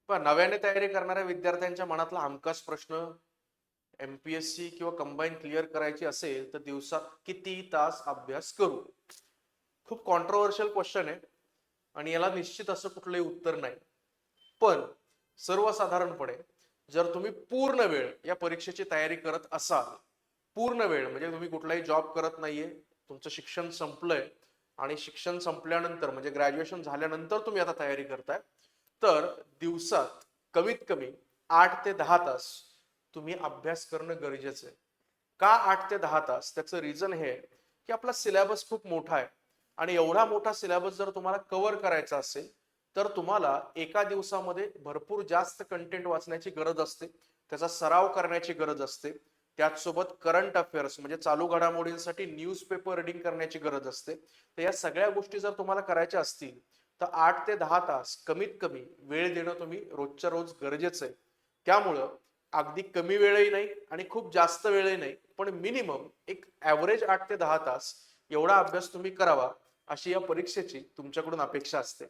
पण नव्याने तयारी करणाऱ्या विद्यार्थ्यांच्या मनातला हमखास प्रश्न, एमपीएससी किंवा कंबाईन क्लिअर करायची असेल तर दिवसात किती तास अभ्यास करू? खूप कॉन्ट्रोवर्शियल क्वेश्चन आहे आणि याला निश्चित असं कुठलंही उत्तर नाही. पण सर्वसाधारणपणे जर तुम्ही पूर्ण वेळ या परीक्षेची तयारी करत असाल, पूर्ण वेळ म्हणजे तुम्ही कुठलाही जॉब करत नाहीये, तुमचं शिक्षण संपलंय आणि शिक्षण संपल्यानंतर म्हणजे ग्रॅज्युएशन झाल्यानंतर तुम्ही आता तयारी करताय, तर दिवसात कमीत कमी 8 ते 10 तास तुम्ही अभ्यास करणं गरजेचं आहे. का 8 ते 10 तास? त्याचं रिझन हे आहे की आपला सिलेबस खूप मोठा आहे आणि एवढा मोठा सिलेबस जर तुम्हाला कव्हर करायचा असेल तर तुम्हाला एका दिवसामध्ये भरपूर जास्त कंटेंट वाचण्याची गरज असते, त्याचा सराव करण्याची गरज असते. त्याचसोबत करंट अफेअर्स म्हणजे चालू घडामोडींसाठी न्यूजपेपर रीडिंग करण्याची गरज असते. तर या सगळ्या गोष्टी जर तुम्हाला करायच्या असतील तर 8 ते 10 तास कमीत कमी वेळ देणं तुम्ही रोजच्या रोज गरजेचं आहे. त्यामुळं अगदी कमी वेळही नाही आणि खूप जास्त वेळही नाही, पण मिनिमम एक ॲव्हरेज 8 ते 10 तास एवढा अभ्यास तुम्ही करावा, अशी या परीक्षेची तुमच्याकडून अपेक्षा असते.